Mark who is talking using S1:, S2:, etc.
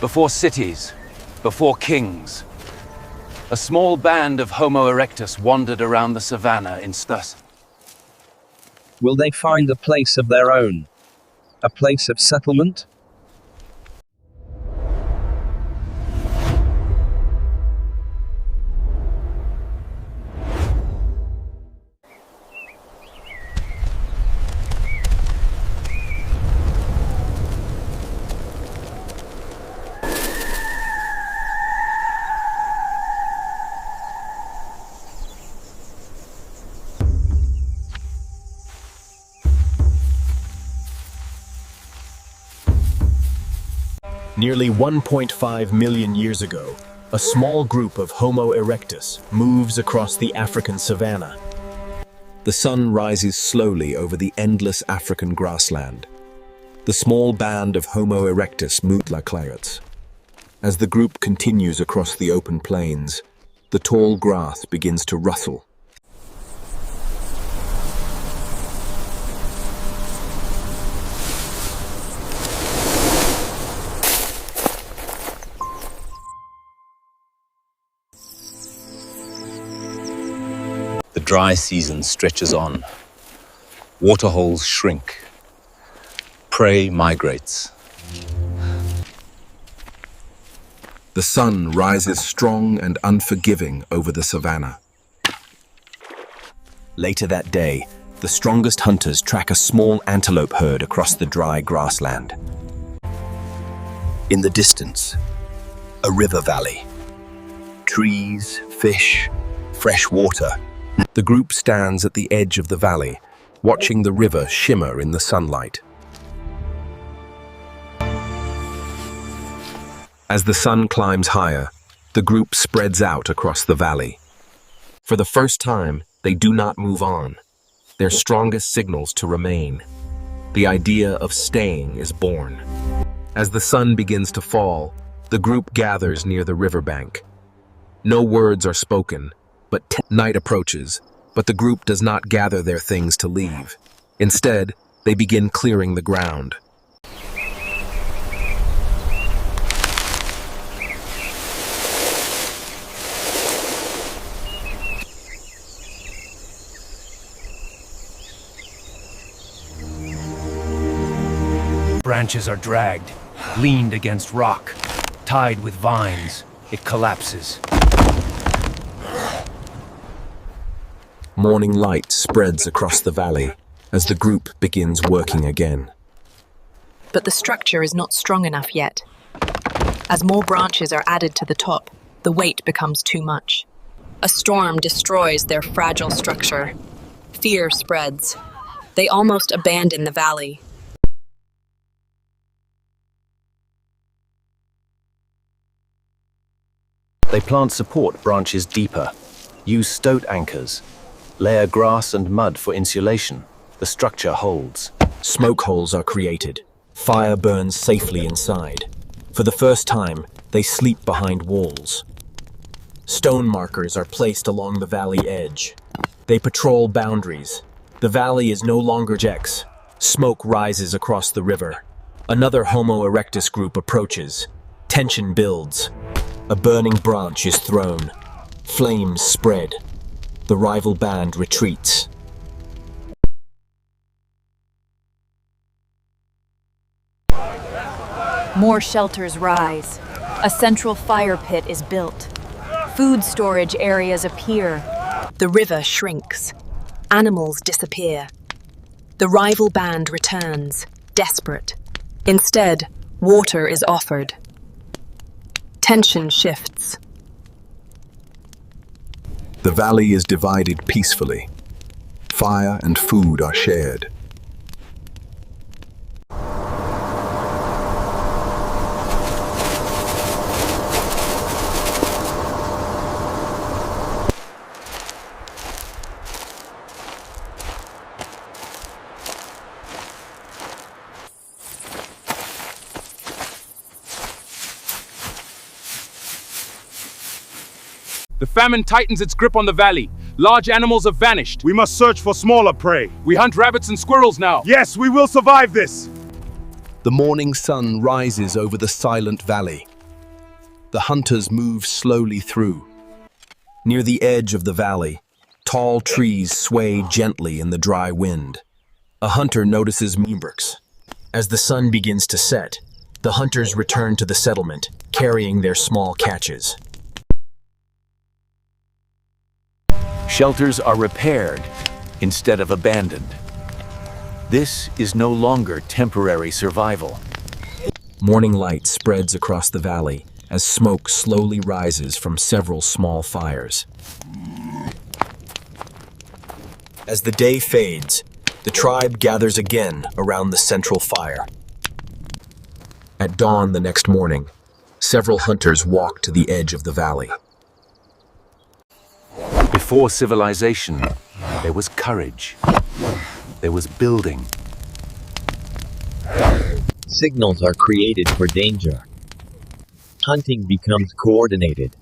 S1: Before cities, before kings, a small band of Homo erectus wandered around the savannah in Stus.
S2: Will they find a place of their own? A place of settlement?
S3: Nearly 1.5 million years ago, a small group of Homo erectus moves across the African savanna. The sun rises slowly over the endless African grassland. The small band of Homo erectus mutla. As the group continues across the open plains, the tall grass begins to rustle.
S4: The dry season stretches on. Waterholes shrink. Prey migrates.
S3: The sun rises strong and unforgiving over the savannah. Later that day, the strongest hunters track a small antelope herd across the dry grassland. In the distance, a river valley. Trees, fish, fresh water. The group stands at the edge of the valley, watching the river shimmer in the sunlight. As the sun climbs higher, the group spreads out across the valley. For the first time, they do not move on. Their strongest signals to remain. The idea of staying is born. As the sun begins to fall, the group gathers near the riverbank. No words are spoken, but night approaches, but the group does not gather their things to leave. Instead, they begin clearing the ground.
S1: Branches are dragged, leaned against rock, tied with vines. It collapses.
S3: Morning light spreads across the valley as the group begins working again.
S5: But the structure is not strong enough yet. As more branches are added to the top, the weight becomes too much. A storm destroys their fragile structure. Fear spreads. They almost abandon the valley.
S6: They plant support branches deeper, use stoat anchors, layer grass and mud for insulation. The structure holds.
S3: Smoke holes are created. Fire burns safely inside. For the first time, they sleep behind walls. Stone markers are placed along the valley edge. They patrol boundaries. The valley is no longer Jex. Smoke rises across the river. Another Homo erectus group approaches. Tension builds. A burning branch is thrown. Flames spread. The rival band retreats.
S7: More shelters rise. A central fire pit is built. Food storage areas appear.
S5: The river shrinks. Animals disappear. The rival band returns, desperate. Instead, water is offered. Tension shifts.
S3: The valley is divided peacefully. Fire and food are shared.
S1: The famine tightens its grip on the valley. Large animals have vanished.
S8: We must search for smaller prey.
S1: We hunt rabbits and squirrels now.
S8: Yes, we will survive this.
S3: The morning sun rises over the silent valley. The hunters move slowly through. Near the edge of the valley, tall trees sway gently in the dry wind. A hunter notices Meebrooks. As the sun begins to set, the hunters return to the settlement, carrying their small catches.
S1: Shelters are repaired instead of abandoned. This is no longer temporary survival.
S3: Morning light spreads across the valley as smoke slowly rises from several small fires. As the day fades, the tribe gathers again around the central fire. At dawn the next morning, several hunters walk to the edge of the valley.
S1: Before civilization, there was courage. There was building.
S9: Signals are created for danger. Hunting becomes coordinated.